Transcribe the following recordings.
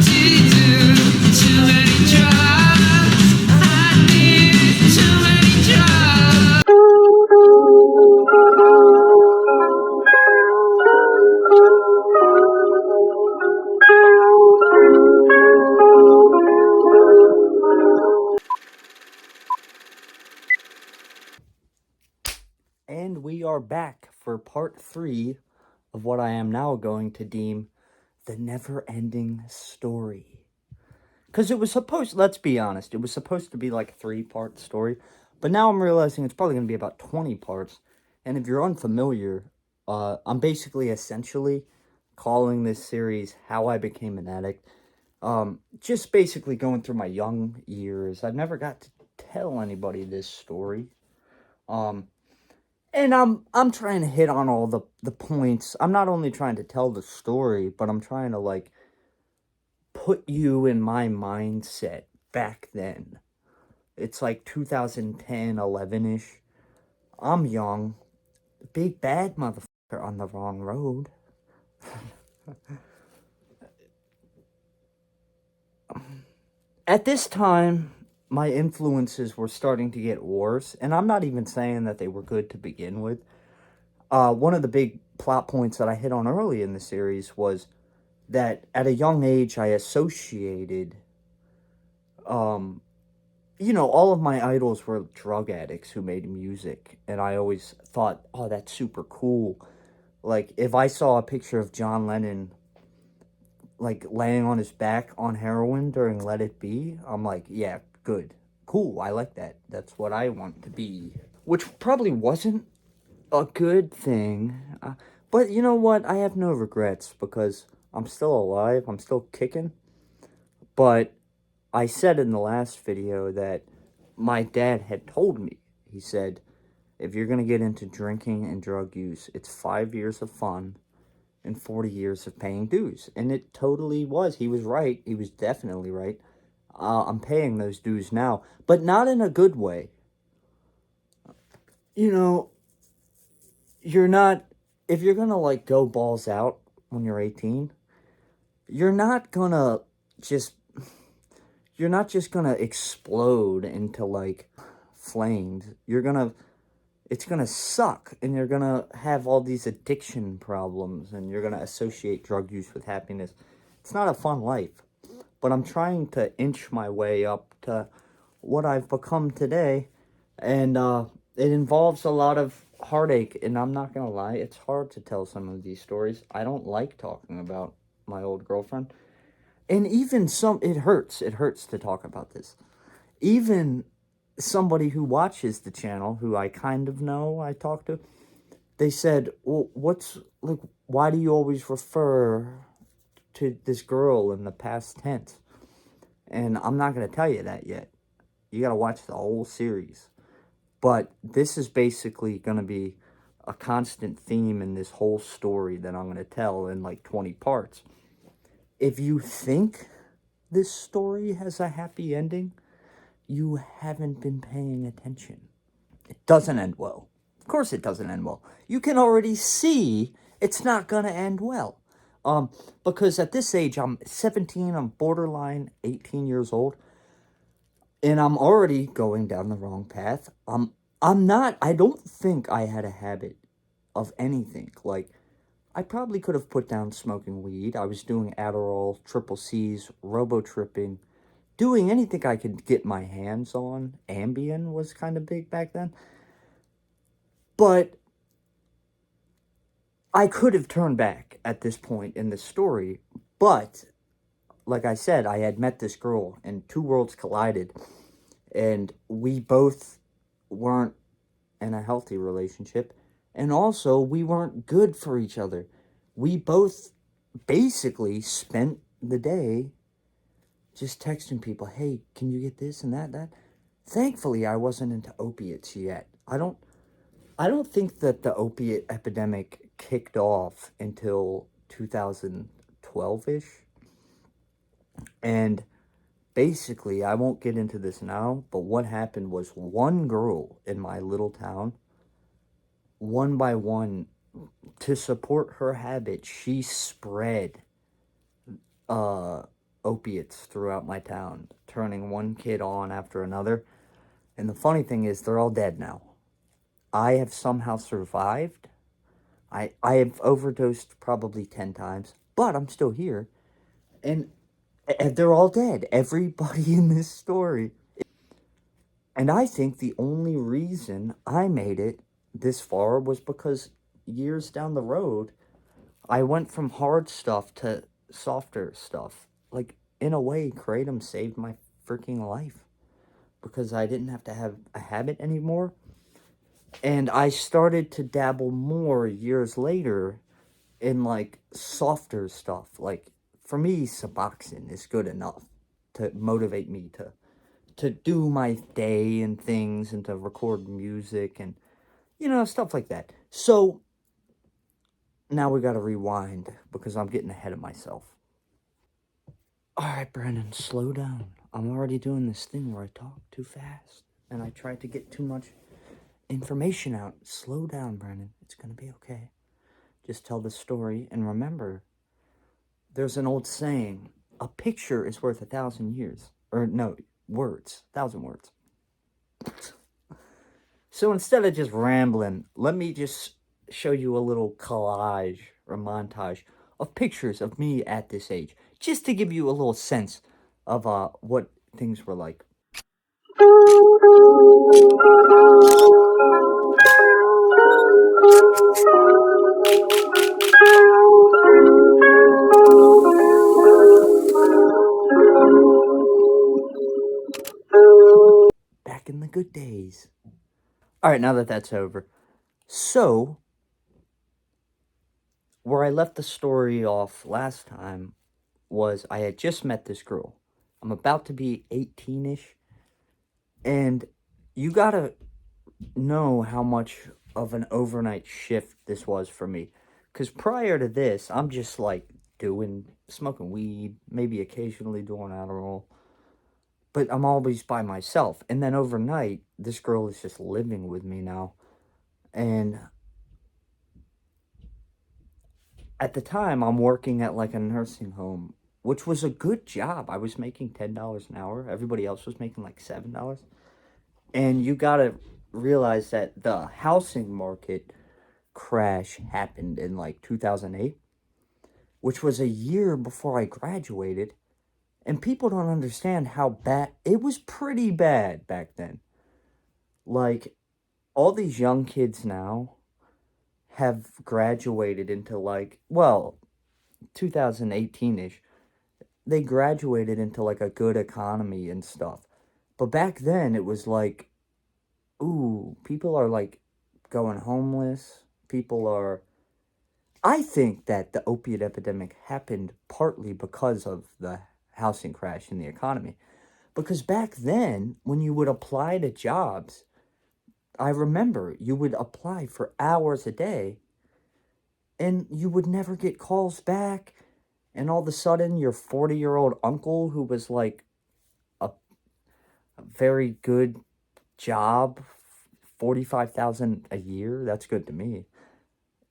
Too many drugs. I need too many drugs. And we are back for part 3 of what I am now going to deem the never-ending story. Because it was supposed, let's be honest, it was supposed to be like a 3-part story. But now I'm realizing it's probably going to be about 20 parts. And if you're unfamiliar, I'm basically essentially calling this series How I Became an Addict. Just basically going through my young years. I've never got to tell anybody this story. And I'm trying to hit on all the points. I'm not only trying to tell the story, but I'm trying to, like, put you in my mindset back then. It's like 2010, 11-ish. I'm young. Big bad motherfucker on the wrong road. At this time, my influences were starting to get worse, and I'm not even saying that they were good to begin with. One of the big plot points that I hit on early in the series was that at a young age I associated, all of my idols were drug addicts who made music, and I always thought, oh, that's super cool. Like, if I saw a picture of John Lennon, like, laying on his back on heroin during Let It Be, I'm like, yeah, good. Cool, I like that. That's what I want to be. Which probably wasn't a good thing. But you know what? I have no regrets because I'm still alive. I'm still kicking. But I said in the last video that my dad had told me. He said, if you're going to get into drinking and drug use, it's 5 years of fun and 40 years of paying dues. And it totally was. He was right. He was definitely right. I'm paying those dues now, but not in a good way. You know, you're not, if you're gonna, like, go balls out when you're 18, you're not gonna just, you're not just gonna explode into, like, flames. It's gonna suck, and you're gonna have all these addiction problems, and you're gonna associate drug use with happiness. It's not a fun life, but I'm trying to inch my way up to what I've become today, and it involves a lot of heartache, and I'm not gonna lie, it's hard to tell some of these stories. I don't like talking about my old girlfriend, and even it hurts to talk about this. Even somebody who watches the channel, who I kind of know, I talk to, they said, well, why do you always refer to this girl in the past tense? And I'm not gonna tell you that yet. You gotta watch the whole series. But this is basically going to be a constant theme in this whole story that I'm going to tell in like 20 parts. If you think this story has a happy ending, you haven't been paying attention. It doesn't end well. Of course it doesn't end well. You can already see it's not going to end well. Because at this age, I'm 17, I'm borderline 18 years old. And I'm already going down the wrong path. I don't think I had a habit of anything. Like, I probably could have put down smoking weed. I was doing Adderall, triple C's, robo-tripping, doing anything I could get my hands on. Ambien was kind of big back then. But I could have turned back at this point in the story. But, like I said, I had met this girl, and two worlds collided. And we both weren't in a healthy relationship, and also we weren't good for each other. We both basically spent the day just texting people, hey, can you get this and that. Thankfully, I wasn't into opiates yet. I don't think that the opiate epidemic kicked off until 2012-ish. And basically, I won't get into this now, but what happened was one girl in my little town, one by one, to support her habit, she spread opiates throughout my town, turning one kid on after another. And the funny thing is, they're all dead now. I have somehow survived. I have overdosed probably 10 times, but I'm still here. And they're all dead. Everybody in this story. And I think the only reason I made it this far was because years down the road, I went from hard stuff to softer stuff. Like, in a way, Kratom saved my freaking life because I didn't have to have a habit anymore. And I started to dabble more years later in like softer stuff. Like, for me, Suboxone is good enough to motivate me to do my day and things and to record music and stuff like that. So now we got to rewind because I'm getting ahead of myself. All right, Brandon, slow down. I'm already doing this thing where I talk too fast and I try to get too much information out. Slow down, Brandon. It's going to be okay. Just tell the story and remember, there's an old saying, a picture is worth 1,000 years. Or no, words. 1,000 words. So instead of just rambling, let me just show you a little collage or montage of pictures of me at this age, just to give you a little sense of what things were like. Back in the good days. All right, now that that's over. So, where I left the story off last time was I had just met this girl. I'm about to be 18-ish. And you gotta know how much of an overnight shift this was for me. Because prior to this, I'm just like smoking weed, maybe occasionally doing Adderall. But I'm always by myself. And then overnight, this girl is just living with me now. And at the time, I'm working at like a nursing home, which was a good job. I was making $10 an hour. Everybody else was making like $7. And you gotta realize that the housing market crash happened in like 2008, which was a year before I graduated. And people don't understand how bad it was. Pretty bad back then. Like, all these young kids now have graduated into like, well, 2018-ish, they graduated into like a good economy and stuff. But back then it was like, ooh, people are like going homeless. I think that the opiate epidemic happened partly because of the housing crash in the economy. Because back then, when you would apply to jobs, I remember you would apply for hours a day and you would never get calls back. And all of a sudden, your 40-year-old uncle, who was like a very good job, 45,000 a year, that's good to me,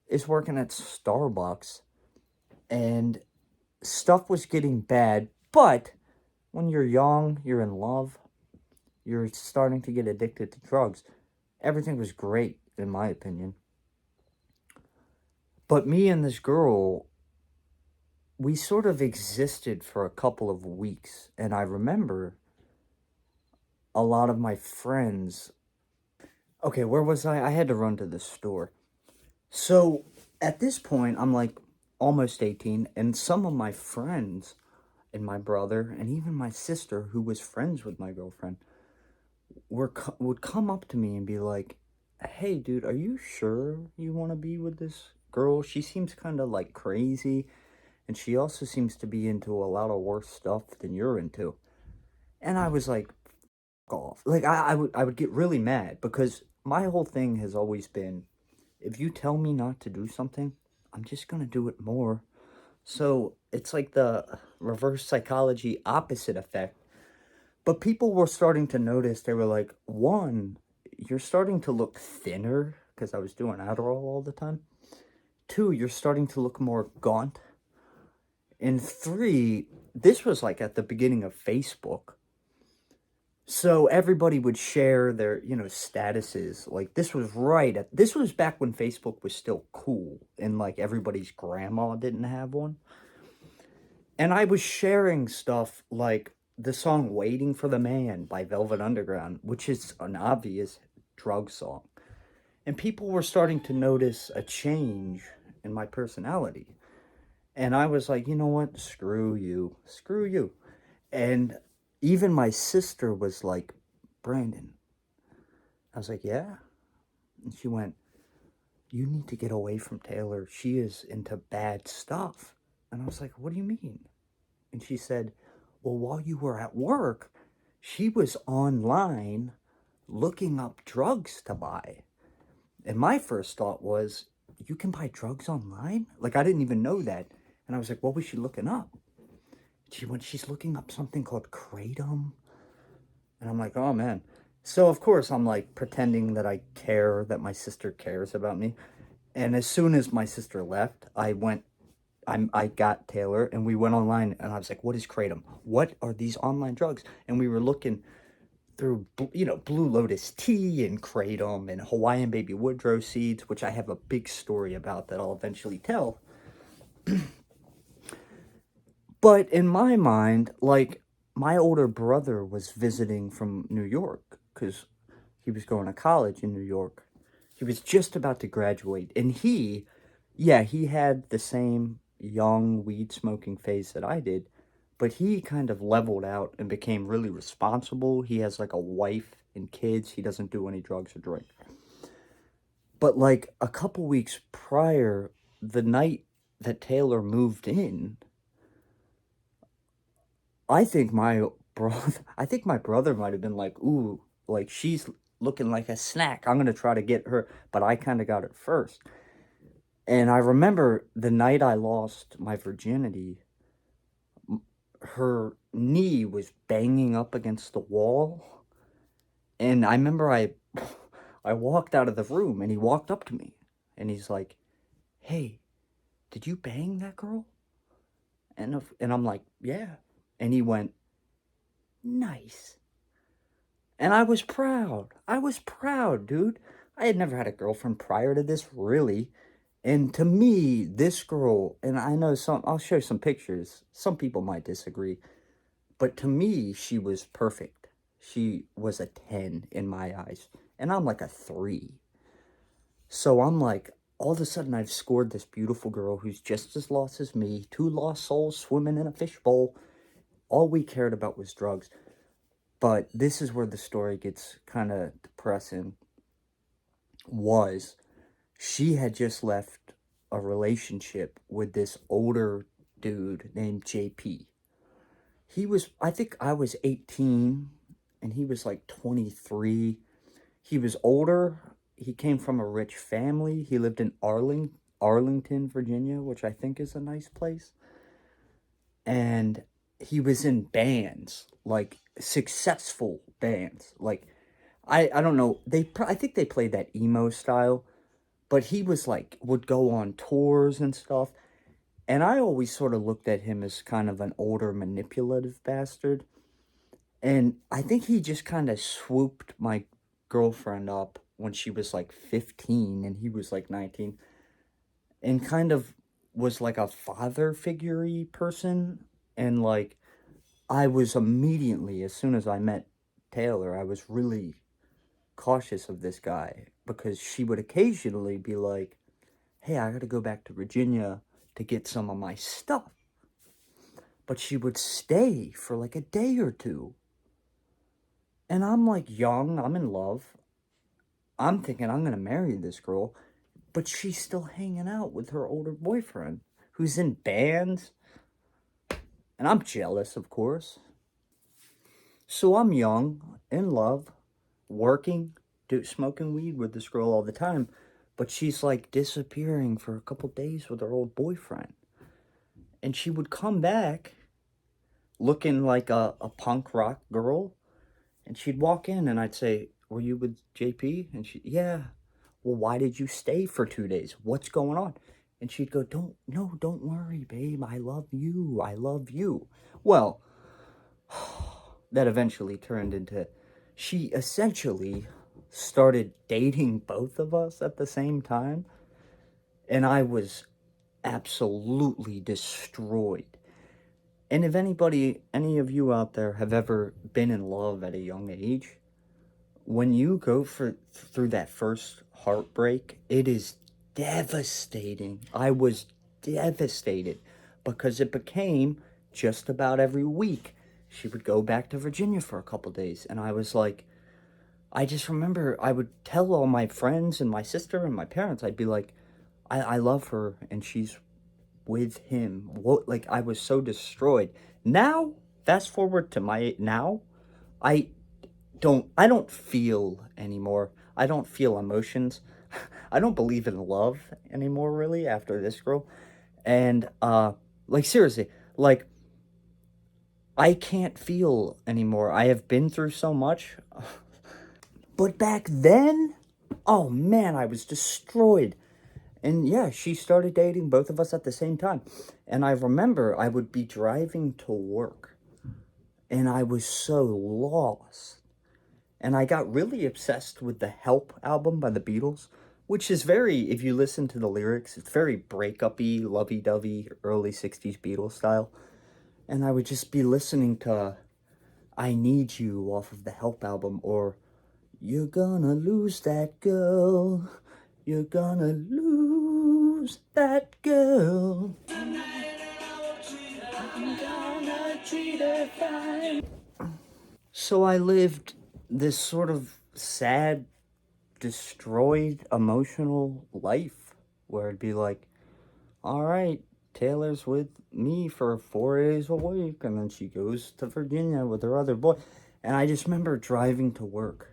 is working at Starbucks. And stuff was getting bad. But when you're young, you're in love, you're starting to get addicted to drugs. Everything was great, in my opinion. But me and this girl, we sort of existed for a couple of weeks. And I remember a lot of my friends. Okay, where was I? I had to run to the store. So at this point, I'm like almost 18, and some of my friends and my brother and even my sister, who was friends with my girlfriend, would come up to me and be like, "Hey, dude, are you sure you want to be with this girl? She seems kind of like crazy, and she also seems to be into a lot of worse stuff than you're into." And I was like, off. Like, I would get really mad because my whole thing has always been, if you tell me not to do something, I'm just gonna do it more. So it's like the reverse psychology opposite effect. But people were starting to notice. They were like, one, you're starting to look thinner because I was doing Adderall all the time. Two, you're starting to look more gaunt. And three, this was like at the beginning of Facebook. So everybody would share their, statuses. Like this was back when Facebook was still cool and like everybody's grandma didn't have one. And I was sharing stuff like the song Waiting for the Man by Velvet Underground, which is an obvious drug song. And people were starting to notice a change in my personality. And I was like, you know what? Screw you. Screw you. And even my sister was like, Brandon. I was like, yeah. And she went, you need to get away from Taylor. She is into bad stuff. And I was like, what do you mean? And she said, well, while you were at work, she was online looking up drugs to buy. And my first thought was, you can buy drugs online? Like, I didn't even know that. And I was like, what was she looking up? She's looking up something called Kratom. And I'm like, oh man. So, of course, I'm like pretending that I care, that my sister cares about me. And as soon as my sister left, I got Taylor and we went online and I was like, what is Kratom? What are these online drugs? And we were looking through, Blue Lotus tea and Kratom and Hawaiian baby woodrow seeds, which I have a big story about that I'll eventually tell. But in my mind, like, my older brother was visiting from New York because he was going to college in New York. He was just about to graduate. And he had the same young weed smoking phase that I did, but he kind of leveled out and became really responsible. He has like a wife and kids. He doesn't do any drugs or drink. But like a couple weeks prior, the night that Taylor moved in, I think my brother might have been like, ooh, like she's looking like a snack. I'm gonna try to get her, but I kind of got it first. And I remember the night I lost my virginity, her knee was banging up against the wall. And I remember I walked out of the room and he walked up to me and he's like, hey, did you bang that girl? And I'm like, yeah. And he went, nice. And I was proud. I was proud, dude. I had never had a girlfriend prior to this, really. And to me, this girl, and I know I'll show some pictures. Some people might disagree. But to me, she was perfect. She was a 10 in my eyes. And I'm like a 3. So I'm like, all of a sudden I've scored this beautiful girl who's just as lost as me. 2 lost souls swimming in a fishbowl. All we cared about was drugs. But this is where the story gets kind of depressing. She had just left a relationship with this older dude named JP. I think I was 18 and he was like 23. He was older. He came from a rich family. He lived in Arlington, Virginia, which I think is a nice place. And he was in bands, like successful bands. Like, I don't know. I think they played that emo style, but he was like, would go on tours and stuff. And I always sort of looked at him as kind of an older, manipulative bastard. And I think he just kind of swooped my girlfriend up when she was like 15 and he was like 19. And kind of was like a father figure-y person. And like, I was immediately, as soon as I met Taylor, I was really cautious of this guy because she would occasionally be like, hey, I gotta go back to Virginia to get some of my stuff. But she would stay for like a day or two. And I'm like young, I'm in love. I'm thinking I'm gonna marry this girl, but she's still hanging out with her older boyfriend who's in bands. And I'm jealous, of course. So I'm young, in love, working, smoking weed with this girl all the time. But she's like disappearing for a couple days with her old boyfriend. And she would come back looking like a punk rock girl. And she'd walk in and I'd say, were you with JP? And she, yeah. Well, why did you stay for 2 days? What's going on? And she'd go, don't worry, babe. I love you. I love you. Well, that eventually turned into, she essentially started dating both of us at the same time. And I was absolutely destroyed. And if any of you out there have ever been in love at a young age, when you go through that first heartbreak, it is devastating. I was devastated because it became just about every week she would go back to Virginia for a couple days, and I was like, I just remember I would tell all my friends and my sister and my parents, I'd be like, I love her and she's with him. What, like, I was so destroyed. Now, fast forward to my now, I I don't feel anymore. I don't feel emotions. I don't believe in love anymore really after this girl. And like seriously, like I can't feel anymore. I have been through so much. But back then, oh man, I was destroyed. And yeah, she started dating both of us at the same time. And I remember I would be driving to work and I was so lost. And I got really obsessed with the Help album by the Beatles, which is very, if you listen to the lyrics, it's very breakup-y, lovey-dovey, early 60s Beatles style. And I would just be listening to I Need You off of the Help album, or You're gonna lose that girl, you're gonna lose that girl. I'm gonna treat her fine. So I lived this sort of sad, destroyed, emotional life where it'd be like, all right, Taylor's with me for 4 days a week, and then she goes to Virginia with her other boy. And I just remember driving to work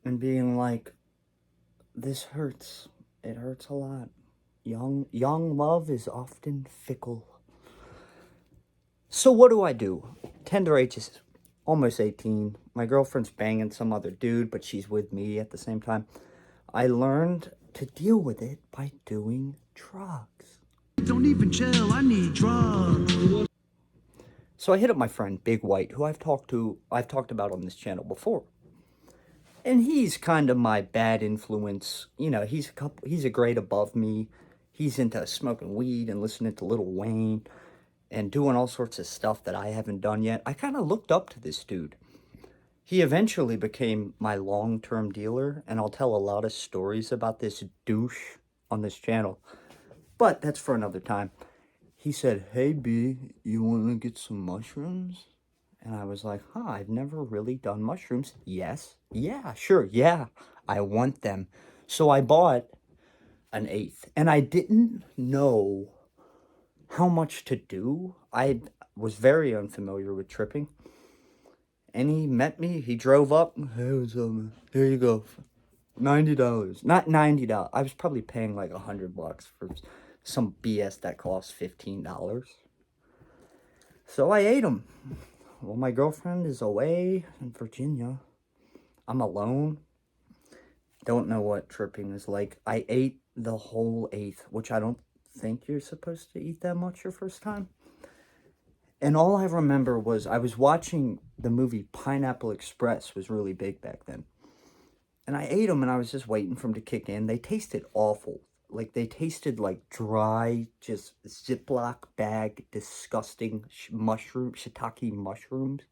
and being like, this hurts. It hurts a lot. Young love is often fickle. So what do? Tender age is almost 18. My girlfriend's banging some other dude, but she's with me at the same time. I learned to deal with it by doing drugs. Don't even chill, I need drugs. So I hit up my friend Big White, who I've talked about on this channel before. And he's kind of my bad influence. You know, he's a grade above me. He's into smoking weed and listening to Lil Wayne and doing all sorts of stuff that I haven't done yet. I kind of looked up to this dude. He eventually became my long-term dealer, and I'll tell a lot of stories about this douche on this channel. But that's for another time. He said, hey, B, you want to get some mushrooms? And I was like, I've never really done mushrooms. Yes. Yeah, sure. Yeah, I want them. So I bought an eighth, and I didn't know how much to do. I was very unfamiliar with tripping. And he met me. He drove up. Hey, what's up, man? Here you go. $90. Not $90. I was probably paying like $100 for some BS that cost $15. So I ate them. Well, my girlfriend is away in Virginia. I'm alone. Don't know what tripping is like. I ate the whole eighth, which I don't think you're supposed to eat that much your first time. And all I remember was I was watching the movie Pineapple Express, was really big back then. And I ate them and I was just waiting for them to kick in. They tasted awful. Like, they tasted like dry, just Ziploc bag, disgusting shiitake mushrooms.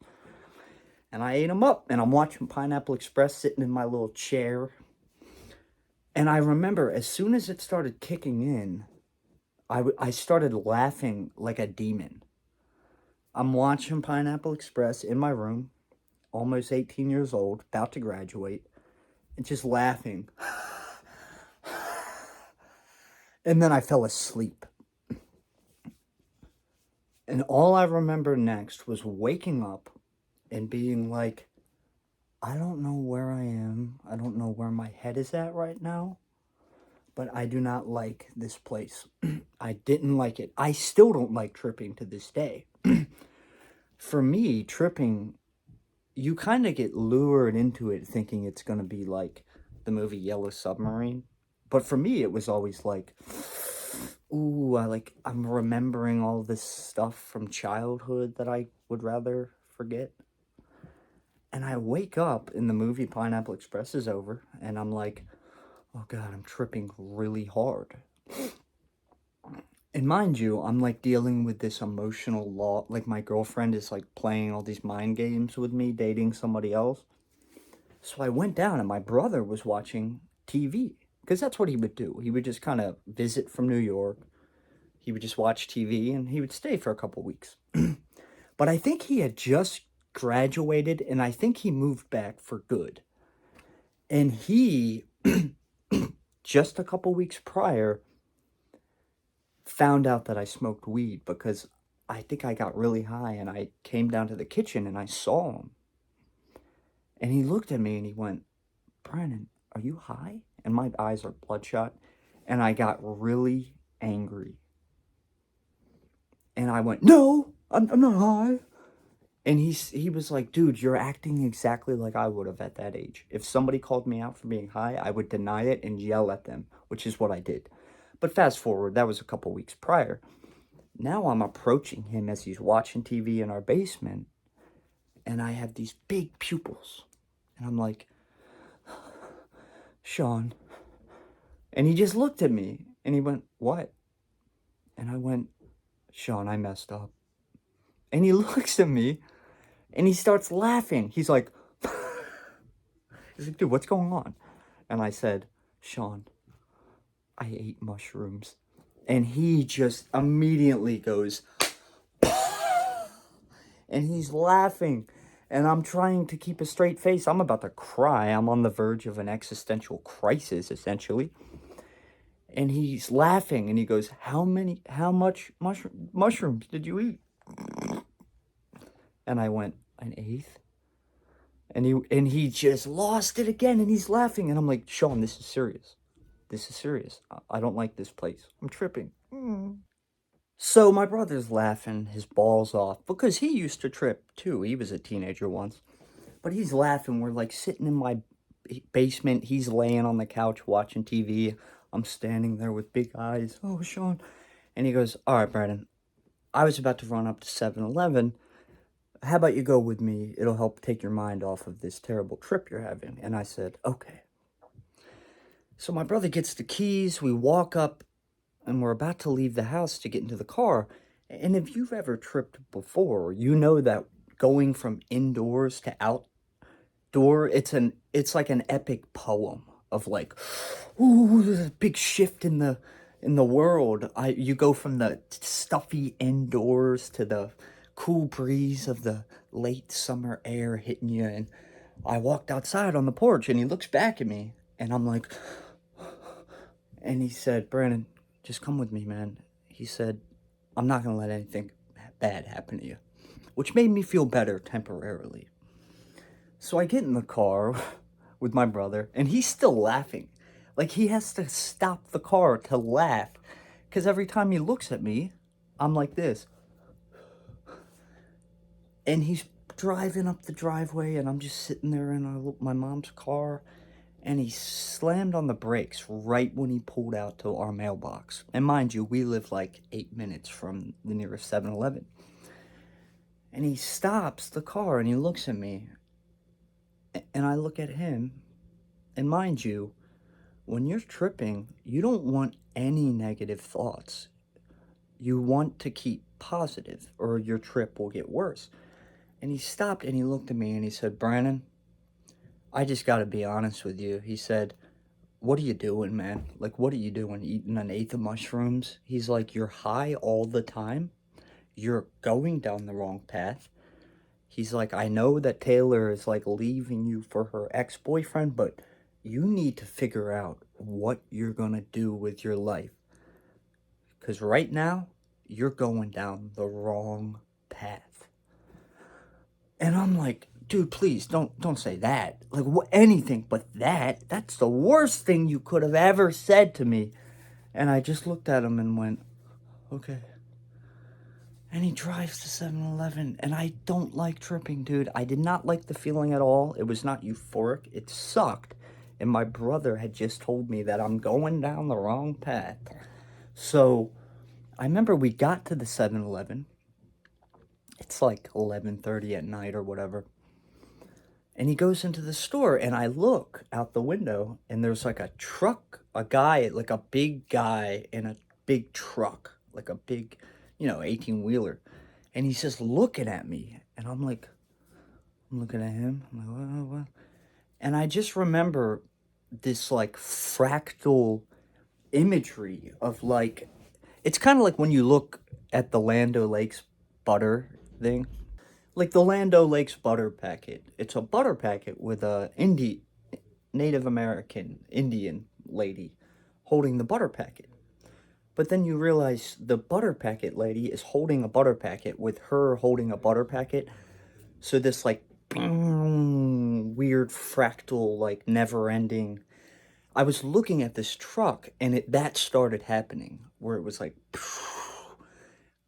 And I ate them up, and I'm watching Pineapple Express sitting in my little chair. And I remember as soon as it started kicking in, I started laughing like a demon. I'm watching Pineapple Express in my room, almost 18 years old, about to graduate, and just laughing. And then I fell asleep. And all I remember next was waking up and being like, I don't know where I am. I don't know where my head is at right now. But I do not like this place. I didn't like it. I still don't like tripping to this day. For me, tripping, you kind of get lured into it thinking it's going to be like the movie Yellow Submarine. But for me, it was always like, ooh, I'm remembering all this stuff from childhood that I would rather forget. And I wake up and the movie Pineapple Express is over, and I'm like, oh God, I'm tripping really hard. And mind you, I'm like dealing with this emotional law. Like my girlfriend is like playing all these mind games with me, dating somebody else. So I went down and my brother was watching TV because that's what he would do. He would just kind of visit from New York. He would just watch TV and he would stay for a couple weeks. But I think he had just graduated and I think he moved back for good. And he, just a couple weeks prior, found out that I smoked weed because I think I got really high and I came down to the kitchen and I saw him. And he looked at me and he went, Brandon, are you high? And my eyes are bloodshot. And I got really angry. And I went, no, I'm not high. And he was like, dude, you're acting exactly like I would have at that age. If somebody called me out for being high, I would deny it and yell at them, which is what I did. But fast forward, that was a couple weeks prior. Now I'm approaching him as he's watching TV in our basement. And I have these big pupils. And I'm like, Sean. And he just looked at me and he went, what? And I went, Sean, I messed up. And he looks at me and he starts laughing. He's like, dude, what's going on? And I said, Sean, I ate mushrooms. And he just immediately goes, and he's laughing. And I'm trying to keep a straight face. I'm about to cry. I'm on the verge of an existential crisis, essentially. And he's laughing and he goes, how much mushrooms did you eat? And I went, an eighth? And he just lost it again and he's laughing. And I'm like, Sean, this is serious. This is serious. I don't like this place. I'm tripping. So my brother's laughing his balls off because he used to trip too. He was a teenager once. But he's laughing. We're like sitting in my basement. He's laying on the couch watching TV. I'm standing there with big eyes. Oh, Sean. And he goes, all right, Brandon, I was about to run up to 7-Eleven. How about you go with me? It'll help take your mind off of this terrible trip you're having. And I said, okay. So my brother gets the keys. We walk up and we're about to leave the house to get into the car. And if you've ever tripped before, you know that going from indoors to outdoor, it's like an epic poem of like, ooh, there's a big shift in the world. You go from the stuffy indoors to the cool breeze of the late summer air hitting you. And I walked outside on the porch and he looks back at me and I'm like, and he said, Brandon, just come with me, man. He said, I'm not going to let anything bad happen to you, which made me feel better temporarily. So I get in the car with my brother and he's still laughing. Like he has to stop the car to laugh because every time he looks at me, I'm like this. And he's driving up the driveway and I'm just sitting there in my mom's car and he slammed on the brakes right when he pulled out to our mailbox. And mind you, we live like 8 minutes from the nearest 7-Eleven. And he stops the car and he looks at me and I look at him. And mind you, when you're tripping, you don't want any negative thoughts. You want to keep positive or your trip will get worse. And he stopped and he looked at me and he said, Brandon, I just got to be honest with you. He said, what are you doing, man? Like, what are you doing? Eating an eighth of mushrooms? He's like, you're high all the time. You're going down the wrong path. He's like, I know that Taylor is like leaving you for her ex-boyfriend, but you need to figure out what you're going to do with your life. Because right now, you're going down the wrong path. And I'm like, dude, please don't say that. Like anything but that. That's the worst thing you could have ever said to me. And I just looked at him and went, okay. And he drives to 7-Eleven. And I don't like tripping, dude. I did not like the feeling at all. It was not euphoric. It sucked. And my brother had just told me that I'm going down the wrong path. So I remember we got to the 7-Eleven. It's like 11:30 at night or whatever. And he goes into the store, and I look out the window, and there's like a truck, a guy, like a big guy in a big truck, like a big, 18-wheeler. And he's just looking at me, and I'm looking at him. I'm like, what? And I just remember this like fractal imagery of like, it's kind of like when you look at the Land O'Lakes butter thing. Like the Land O'Lakes butter packet. It's a butter packet with a Native American Indian lady holding the butter packet. But then you realize the butter packet lady is holding a butter packet with her holding a butter packet. So this like weird fractal, like never ending. I was looking at this truck and that started happening where it was like,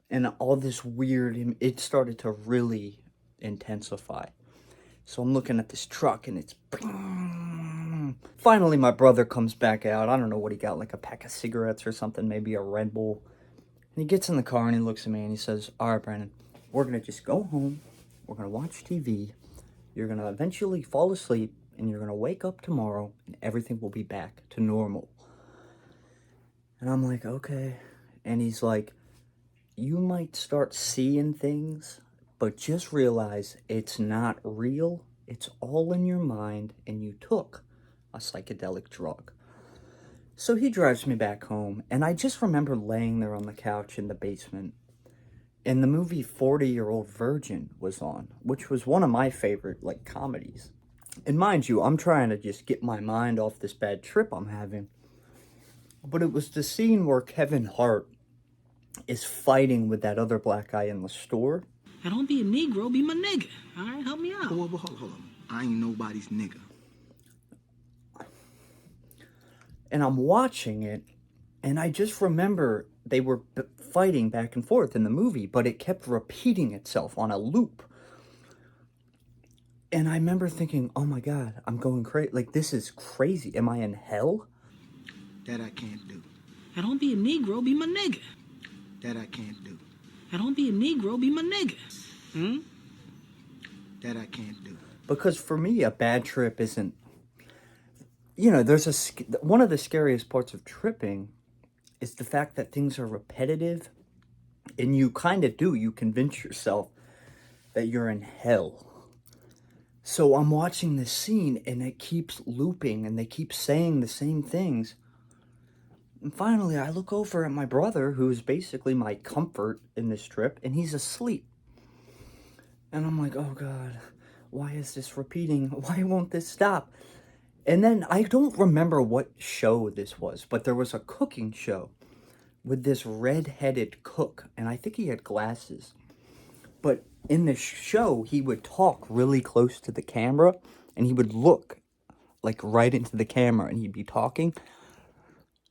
and all this weird, it started to really intensify. So I'm looking at this truck and it's, finally my brother comes back out. I don't know what he got, like a pack of cigarettes or something, maybe a Red Bull. And he gets in the car and he looks at me and he says, all right, Brandon, we're going to just go home. We're going to watch TV. You're going to eventually fall asleep and you're going to wake up tomorrow and everything will be back to normal. And I'm like, okay. And he's like, you might start seeing things, but just realize it's not real. It's all in your mind and you took a psychedelic drug. So he drives me back home and I just remember laying there on the couch in the basement. And the movie 40-Year-Old Virgin was on, which was one of my favorite, like, comedies. And mind you, I'm trying to just get my mind off this bad trip I'm having. But it was the scene where Kevin Hart is fighting with that other black guy in the store. Now don't be a Negro, be my nigga. All right, help me out. Hold on. I ain't nobody's nigga. And I'm watching it, and I just remember they were fighting back and forth in the movie, but it kept repeating itself on a loop. And I remember thinking, oh my God, I'm going crazy. Like, this is crazy. Am I in hell? That I can't do. Now don't be a Negro, be my nigga. That I can't do. Now don't be a Negro, be my nigga. That I can't do. Because for me, a bad trip isn't, there's one of the scariest parts of tripping is the fact that things are repetitive, and you convince yourself that you're in hell. So I'm watching this scene, and it keeps looping, and they keep saying the same things. And finally, I look over at my brother, who is basically my comfort in this trip, and he's asleep. And I'm like, oh God, why is this repeating? Why won't this stop? And then I don't remember what show this was, but there was a cooking show with this red-headed cook, and I think he had glasses. But in the show, he would talk really close to the camera, and he would look like right into the camera, and he'd be talking.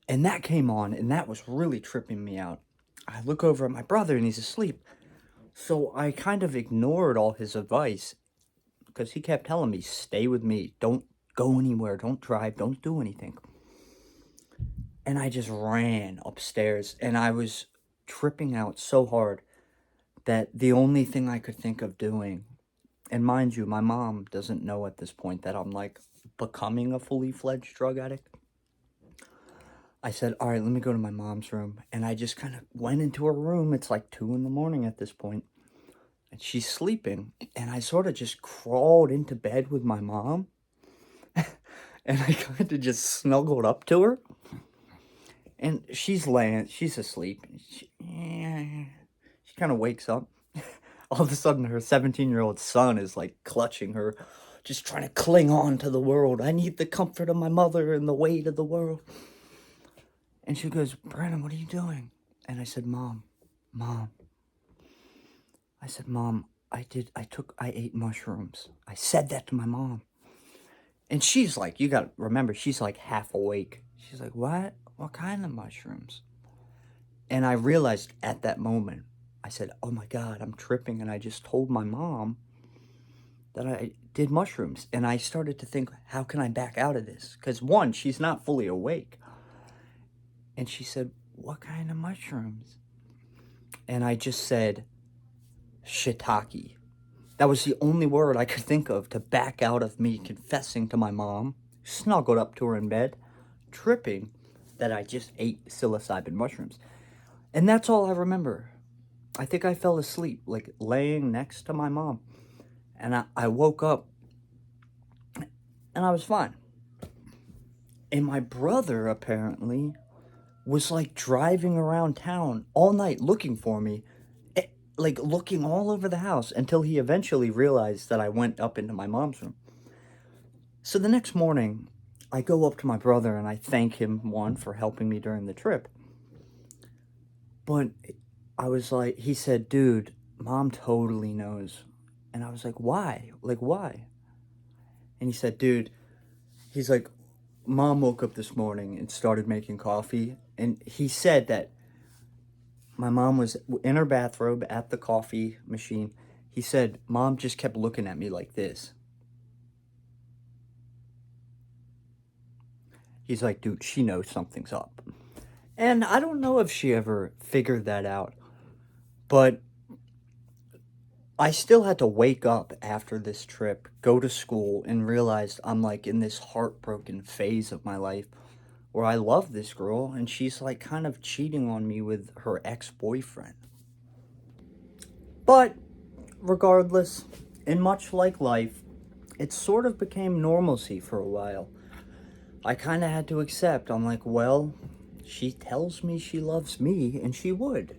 And that came on, and that was really tripping me out. I look over at my brother, and he's asleep. So I kind of ignored all his advice, because he kept telling me, stay with me, don't go anywhere, don't drive, don't do anything. And I just ran upstairs, and I was tripping out so hard that the only thing I could think of doing, and mind you, my mom doesn't know at this point that I'm like becoming a fully fledged drug addict. I said, all right, let me go to my mom's room. And I just kind of went into her room. It's like 2 a.m. at this point, and she's sleeping. And I sort of just crawled into bed with my mom. And I kind of just snuggled up to her. And she's asleep. She kind of wakes up. All of a sudden, her 17-year-old son is like clutching her, just trying to cling on to the world. I need the comfort of my mother and the weight of the world. And she goes, Brandon, what are you doing? And I said, Mom. I said, Mom, I ate mushrooms. I said that to my mom. And she's like, you got to remember, she's like half awake. She's like, what? What kind of mushrooms? And I realized at that moment, I said, oh my God, I'm tripping. And I just told my mom that I did mushrooms. And I started to think, how can I back out of this? Because one, she's not fully awake. And she said, what kind of mushrooms? And I just said, shiitake. That was the only word I could think of to back out of me confessing to my mom, snuggled up to her in bed, tripping that I just ate psilocybin mushrooms. And that's all I remember. I think I fell asleep, like laying next to my mom. And I woke up and I was fine. And my brother apparently was like driving around town all night looking for me, like looking all over the house until he eventually realized that I went up into my mom's room. So the next morning, I go up to my brother and I thank him, one, for helping me during the trip. But I was like, he said, dude, mom totally knows. And I was like, why? Like, why? And he said, dude, he's like, mom woke up this morning and started making coffee. And he said that my mom was in her bathrobe at the coffee machine. He said, mom just kept looking at me like this. He's like, dude, she knows something's up. And I don't know if she ever figured that out. But I still had to wake up after this trip, go to school, and realize I'm like in this heartbroken phase of my life where I love this girl and she's like kind of cheating on me with her ex-boyfriend. But regardless, and much like life, it sort of became normalcy for a while. I kind of had to accept. I'm like, well, she tells me she loves me, and she would.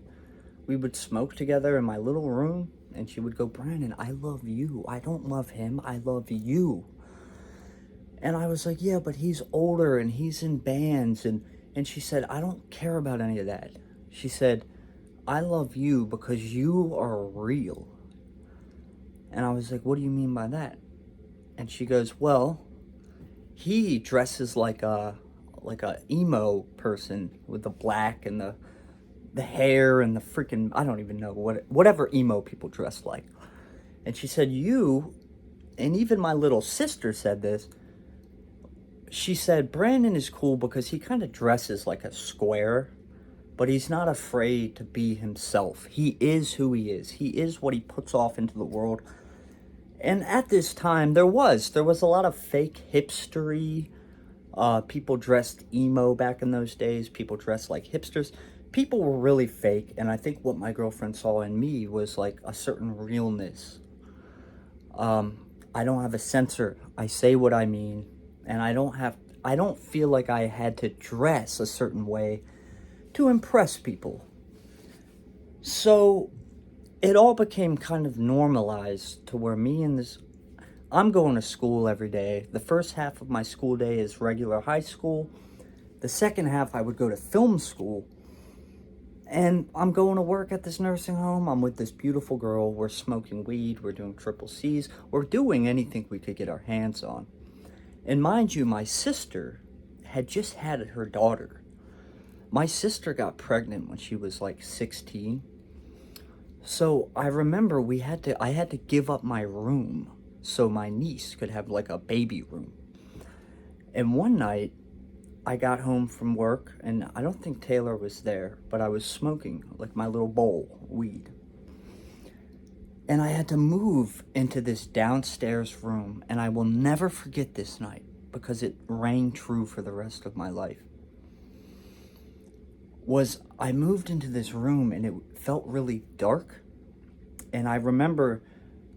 We would smoke together in my little room, and she would go, Brandon, I love you. I don't love him. I love you. And I was like, yeah, but he's older, and he's in bands. And she said, I don't care about any of that. She said, I love you because you are real. And I was like, what do you mean by that? And she goes, well, he dresses like a emo person with the black and the hair and the freaking, I don't even know, whatever emo people dress like. And she said, you, and even my little sister said this, she said, Brandon is cool because he kind of dresses like a square, but he's not afraid to be himself. He is who he is. He is what he puts off into the world. And at this time, there was a lot of fake hipstery. People dressed emo back in those days. People dressed like hipsters. People were really fake. And I think what my girlfriend saw in me was like a certain realness. I don't have a censor. I say what I mean. And I don't feel like I had to dress a certain way to impress people. So it all became kind of normalized to where I'm going to school every day. The first half of my school day is regular high school. The second half I would go to film school. And I'm going to work at this nursing home. I'm with this beautiful girl. We're smoking weed. We're doing triple C's. We're doing anything we could get our hands on. And mind you, my sister had just had her daughter. My sister got pregnant when she was like 16. So I remember I had to give up my room so my niece could have like a baby room. And one night I got home from work and I don't think Taylor was there, but I was smoking like my little bowl of weed. And I had to move into this downstairs room, and I will never forget this night because it rang true for the rest of my life. I moved into this room and it felt really dark. And I remember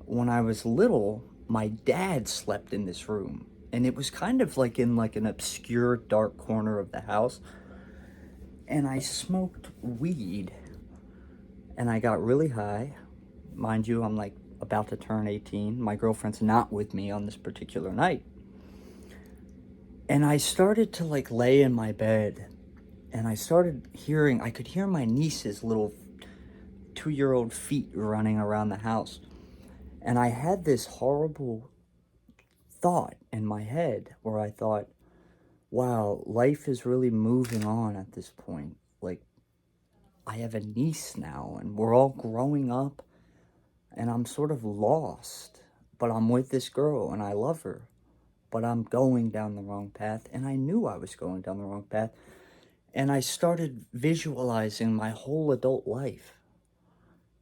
when I was little, my dad slept in this room. And it was kind of like in like an obscure dark corner of the house. And I smoked weed. And I got really high. Mind you, I'm like about to turn 18. My girlfriend's not with me on this particular night. And I started to like lay in my bed. And I could hear my niece's little 2-year-old feet running around the house. And I had this horrible thought in my head where I thought, wow, life is really moving on at this point. Like, I have a niece now and we're all growing up and I'm sort of lost but I'm with this girl and I love her, but I'm going down the wrong path, and I knew I was going down the wrong path, and I started visualizing my whole adult life,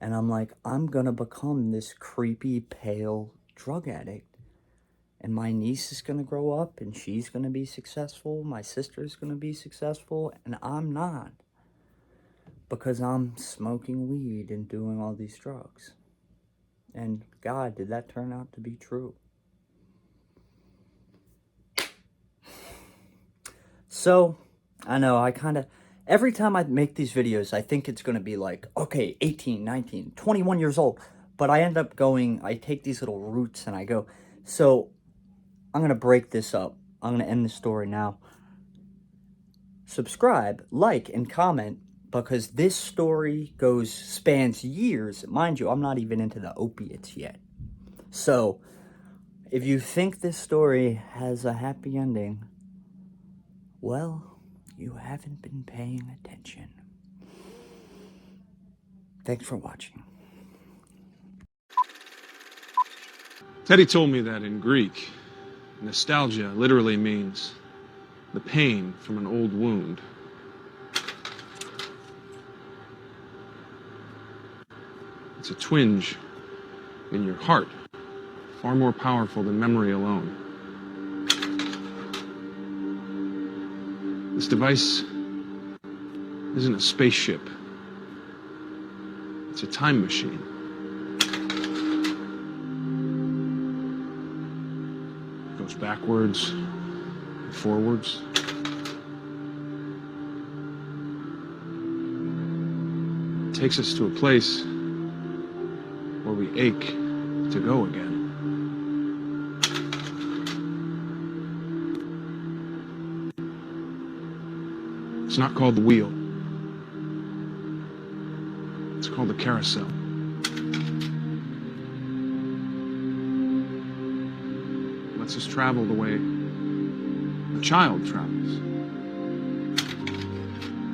and I'm like, I'm gonna become this creepy, pale drug addict, and my niece is gonna grow up, and she's gonna be successful, my sister's gonna be successful, and I'm not, because I'm smoking weed and doing all these drugs. And God, did that turn out to be true? So, I know, I kind of, every time I make these videos, I think it's going to be like, okay, 18, 19, 21 years old. But I end up going, I take these little routes and I go, so I'm going to break this up. I'm going to end the story now. Subscribe, like, and comment, because this story spans years. Mind you, I'm not even into the opiates yet. So, if you think this story has a happy ending, well, you haven't been paying attention. Thanks for watching. Teddy told me that in Greek, nostalgia literally means the pain from an old wound. It's a twinge in your heart, far more powerful than memory alone. This device isn't a spaceship. It's a time machine. It goes backwards and forwards. It takes us to a place where we ache to go again. It's not called the wheel. It's called the carousel. It lets us travel the way a child travels.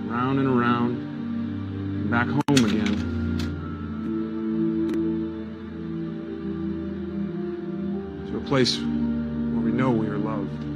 Round and around, and back home again. To a place where we know we are loved.